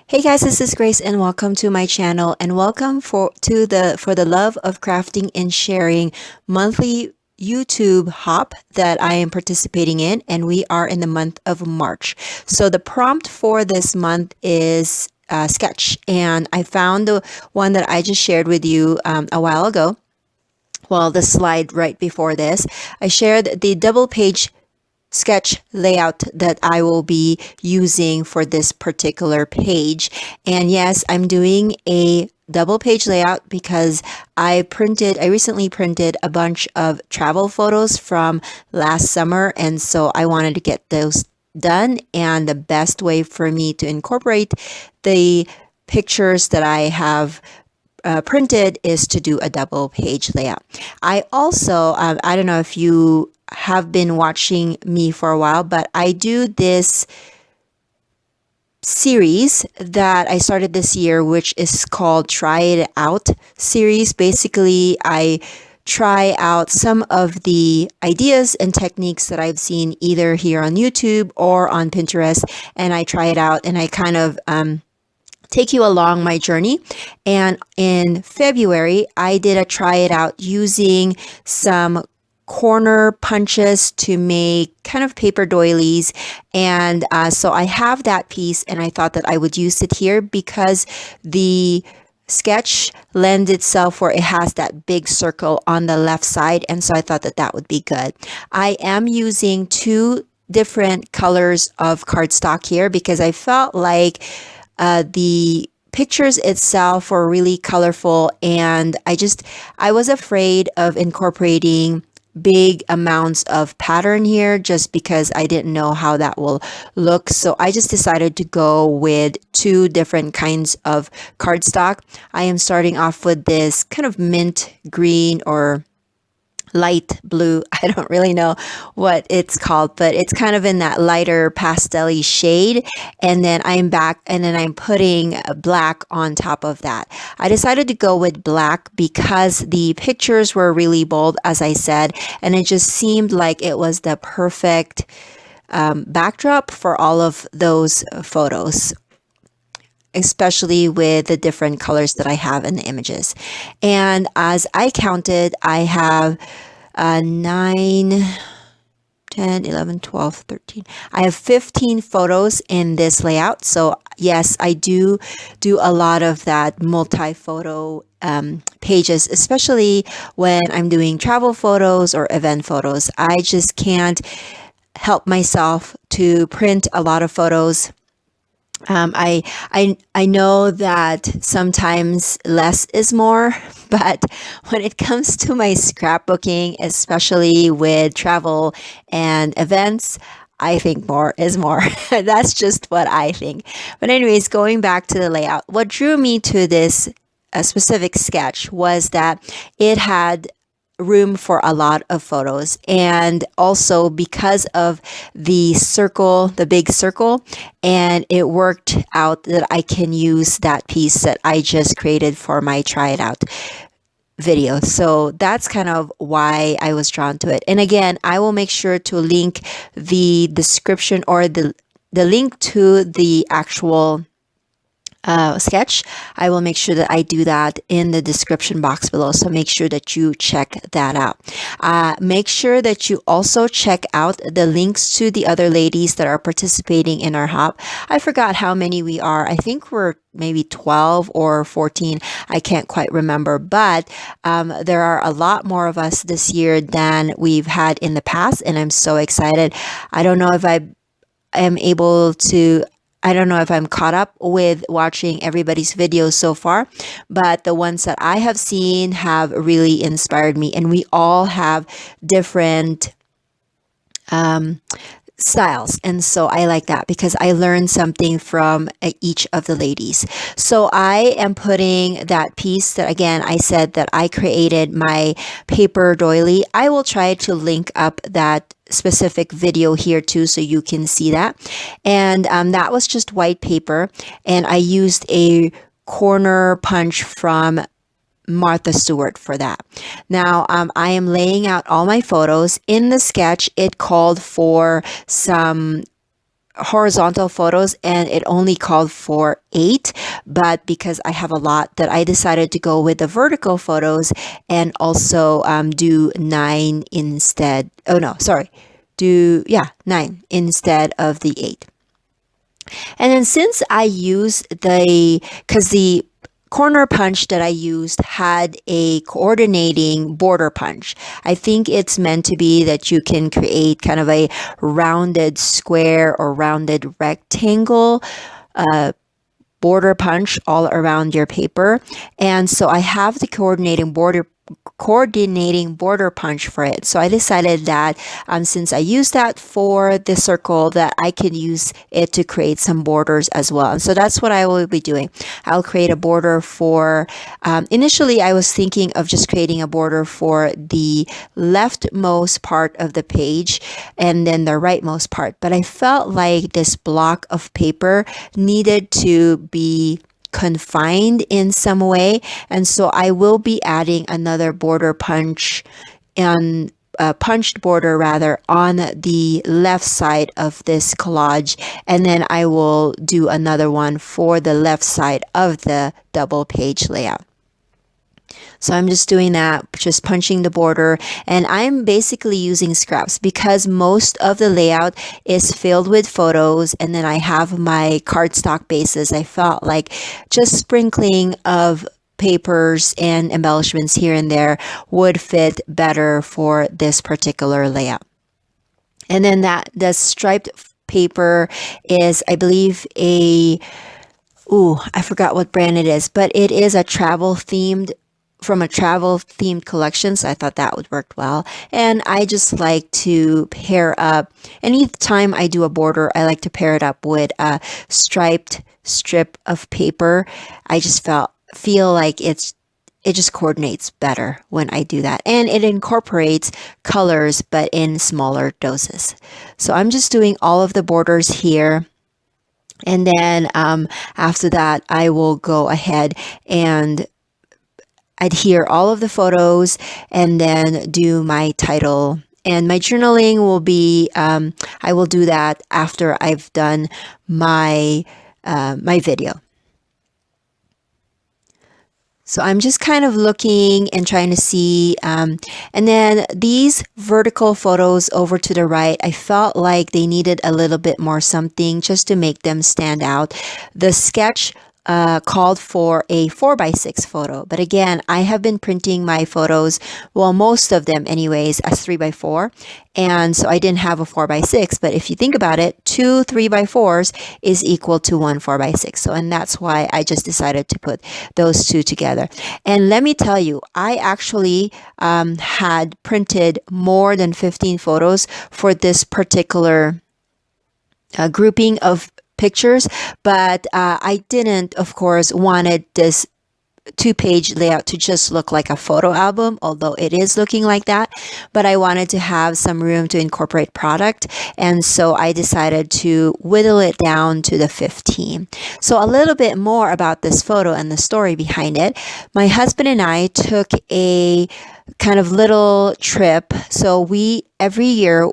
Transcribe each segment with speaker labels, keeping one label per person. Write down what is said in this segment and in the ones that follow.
Speaker 1: Hey guys, this is Grace and welcome to my channel and welcome for the love of crafting and sharing monthly YouTube hop that I am participating in, and we are in the month of March. So the prompt for this month is sketch, and I found the one that I just shared with you a while ago. Well, the slide right before this, I shared the double page sketch layout that I will be using for this particular page. And yes, I'm doing a double page layout because I recently printed a bunch of travel photos from last summer, and so I wanted to get those done, and the best way for me to incorporate the pictures that I have printed is to do a double page layout. I also, I don't know if you have been watching me for a while, but I do this series that I started this year, which is called Try It Out series. Basically, I try out some of the ideas and techniques that I've seen either here on YouTube or on Pinterest, and I try it out and I kind of take you along my journey. And in February, I did a try it out using some corner punches to make kind of paper doilies. And so I have that piece, and I thought that I would use it here because the sketch lends itself where it has that big circle on the left side, and so I thought that that would be good. I am using two different colors of cardstock here because I felt like the pictures itself were really colorful, and I was afraid of incorporating big amounts of pattern here just because I didn't know how that will look. So I just decided to go with two different kinds of cardstock. I am starting off with this kind of mint green or light blue. I don't really know what it's called, but it's kind of in that lighter pastel-y shade. And then I'm putting black on top of that. I decided to go with black because the pictures were really bold, as I said, and it just seemed like it was the perfect backdrop for all of those photos, especially with the different colors that I have in the images. And as I counted, I have 9, 10, 11, 12, 13. I have 15 photos in this layout. So yes, I do a lot of that multi-photo pages, especially when I'm doing travel photos or event photos. I just can't help myself to print a lot of photos. I know that sometimes less is more, but when it comes to my scrapbooking, especially with travel and events, I think more is more. That's just what I think. But anyways, going back to the layout, what drew me to this specific sketch was that it had room for a lot of photos, and also because of the big circle, and it worked out that I can use that piece that I just created for my try it out video. So that's kind of why I was drawn to it. And again, I will make sure to link the description or the link to the actual sketch. I will make sure that I do that in the description box below. So make sure that you check that out. Make sure that you also check out the links to the other ladies that are participating in our hop. I forgot how many we are. I think we're maybe 12 or 14. I can't quite remember, but there are a lot more of us this year than we've had in the past, and I'm so excited. I don't know if I don't know if I'm caught up with watching everybody's videos so far, but the ones that I have seen have really inspired me, and we all have different styles, and so I like that because I learned something from each of the ladies. So I am putting that piece that, again, I said that I created my paper doily. I will try to link up that specific video here too so you can see that. And that was just white paper, and I used a corner punch from Martha Stewart for that. Now, I am laying out all my photos. In the sketch, it called for some horizontal photos and it only called for 8, but because I have a lot, that I decided to go with the vertical photos and also do 9 instead. Oh no, sorry. Do, yeah, 9 instead of the 8. And then since I used because the corner punch that I used had a coordinating border punch. I think it's meant to be that you can create kind of a rounded square or rounded rectangle border punch all around your paper. And so I have the coordinating border punch for it. So I decided that since I use that for the circle, that I can use it to create some borders as well. And so that's what I will be doing. I'll create a border for, initially I was thinking of just creating a border for the leftmost part of the page and then the rightmost part. But I felt like this block of paper needed to be confined in some way, and so I will be adding another border punch and punched border rather on the left side of this collage, and then I will do another one for the left side of the double page layout. So I'm just doing that, just punching the border, and I'm basically using scraps because most of the layout is filled with photos, and then I have my cardstock bases. I felt like just sprinkling of papers and embellishments here and there would fit better for this particular layout. And then the striped paper is, I believe, I forgot what brand it is, but it is a travel themed collection, so I thought that would work well. And I just like to pair up, anytime I do a border, I like to pair it up with a striped strip of paper. I just feel like it just coordinates better when I do that, and it incorporates colors but in smaller doses. So I'm just doing all of the borders here. And then after that, I will go ahead and adhere all of the photos and then do my title. And my journaling will be, I will do that after I've done my video. So I'm just kind of looking and trying to see. And then these vertical photos over to the right, I felt like they needed a little bit more something just to make them stand out. The sketch called for a 4x6 photo. But again, I have been printing my photos, well, most of them anyways, as 3x4. And so I didn't have a 4x6. But if you think about it, 2 3x4s is equal to 1 4x6. So, and that's why I just decided to put those two together. And let me tell you, I actually had printed more than 15 photos for this particular grouping of pictures, but I didn't, of course, wanted this 2-page layout to just look like a photo album, although it is looking like that, but I wanted to have some room to incorporate product, and so I decided to whittle it down to the 15. So a little bit more about this photo and the story behind it. My husband and I took a kind of little trip. So we, every year,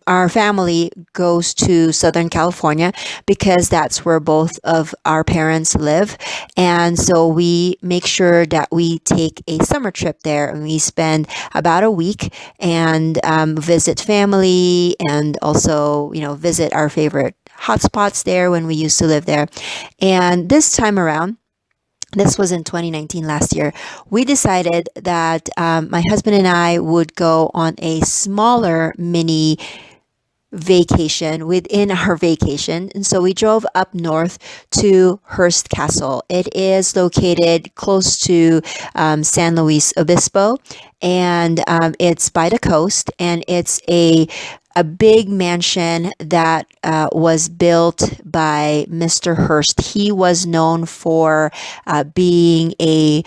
Speaker 1: our family goes to Southern California because that's where both of our parents live. And so we make sure that we take a summer trip there, and we spend about a week and visit family and also, visit our favorite hotspots there when we used to live there. And this time around, this was in 2019, last year, we decided that my husband and I would go on a smaller mini vacation within our vacation. And so we drove up north to Hearst Castle. It is located close to San Luis Obispo, and it's by the coast, and it's a big mansion that was built by Mr. Hearst. He was known for being a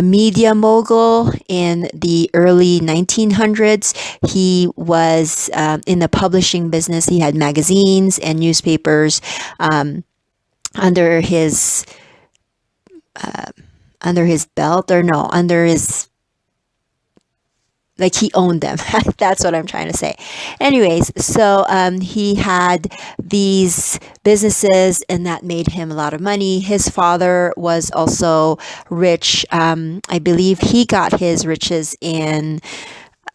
Speaker 1: media mogul in the early 1900s. He was in the publishing business. He had magazines and newspapers under his belt, or no, under his like he owned them. That's what I'm trying to say. Anyways, so he had these businesses and that made him a lot of money. His father was also rich. I believe he got his riches in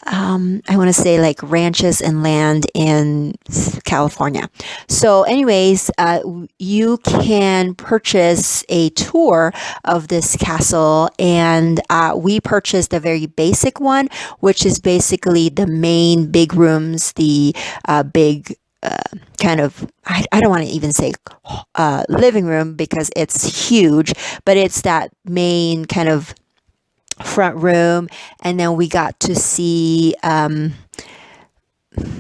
Speaker 1: I want to say like ranches and land in California. So, anyways, you can purchase a tour of this castle, and we purchased a very basic one, which is basically the main big rooms, the big kind of I don't want to even say living room because it's huge, but it's that main kind of front room. And then we got to see I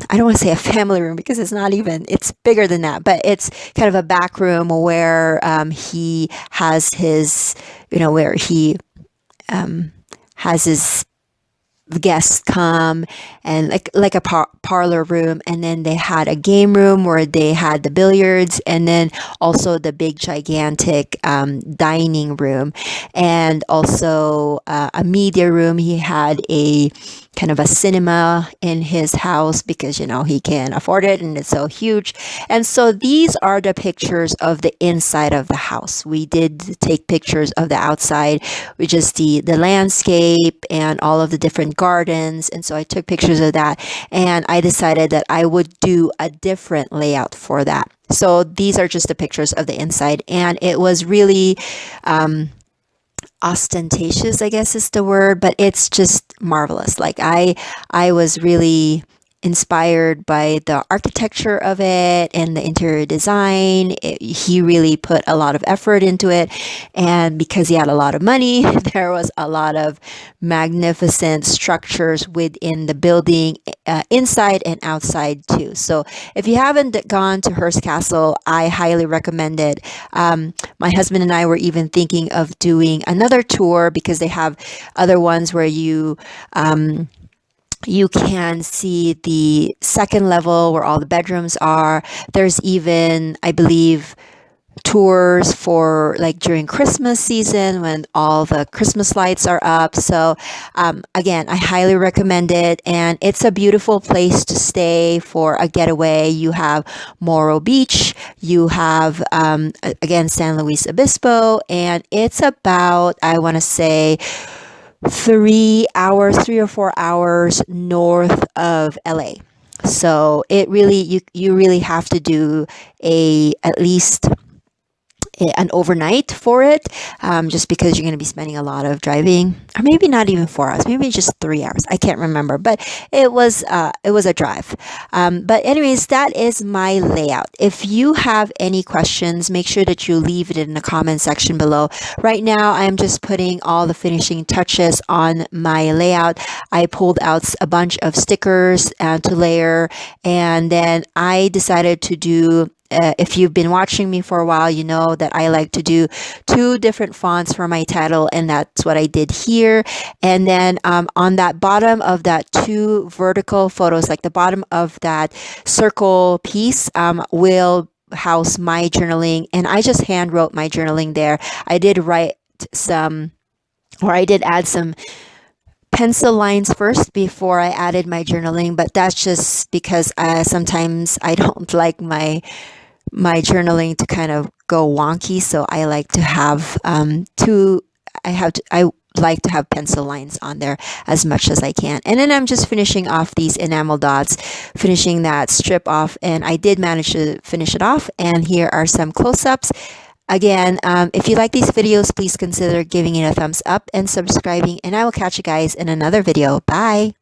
Speaker 1: don't want to say a family room because it's not even, it's bigger than that, but it's kind of a back room where he has his, where he has his guests come, and like a parlor room. And then they had a game room where they had the billiards, and then also the big gigantic dining room, and also a media room. He had a kind of a cinema in his house because he can afford it and it's so huge. And so these are the pictures of the inside of the house. We did take pictures of the outside, which is the landscape and all of the different gardens. And so I took pictures of that, and I decided that I would do a different layout for that. So these are just the pictures of the inside, and it was really ostentatious, I guess is the word, but it's just marvelous. Like I was really inspired by the architecture of it and the interior design. He really put a lot of effort into it, and because he had a lot of money, there was a lot of magnificent structures within the building, inside and outside too. So if you haven't gone to Hearst Castle, I highly recommend it. My husband and I were even thinking of doing another tour because they have other ones where you can see the second level where all the bedrooms are. There's even, I believe, tours for like during Christmas season when all the Christmas lights are up. So again, I highly recommend it, and it's a beautiful place to stay for a getaway. You have Morro Beach, you have again San Luis Obispo, and it's about, I want to say, 3 or 4 hours north of LA. So it really, you really have to do at least an overnight for it, just because you're going to be spending a lot of driving, or maybe not even 4 hours, maybe just 3 hours. I can't remember, but it was a drive. But anyways, that is my layout. If you have any questions, make sure that you leave it in the comment section below. Right now, I'm just putting all the finishing touches on my layout. I pulled out a bunch of stickers to layer, and then I decided to do, if you've been watching me for a while, you know that I like to do 2 different fonts for my title, and that's what I did here. And then on that bottom of that 2 vertical photos, like the bottom of that circle piece, will house my journaling, and I just hand wrote my journaling there. I did add some pencil lines first before I added my journaling, but that's just because sometimes I don't like my journaling to kind of go wonky, so I like to have I like to have pencil lines on there as much as I can. And then I'm just finishing off these enamel dots, finishing that strip off, and I did manage to finish it off. And here are some close-ups. Again, if you like these videos, please consider giving it a thumbs up and subscribing, and I will catch you guys in another video. Bye!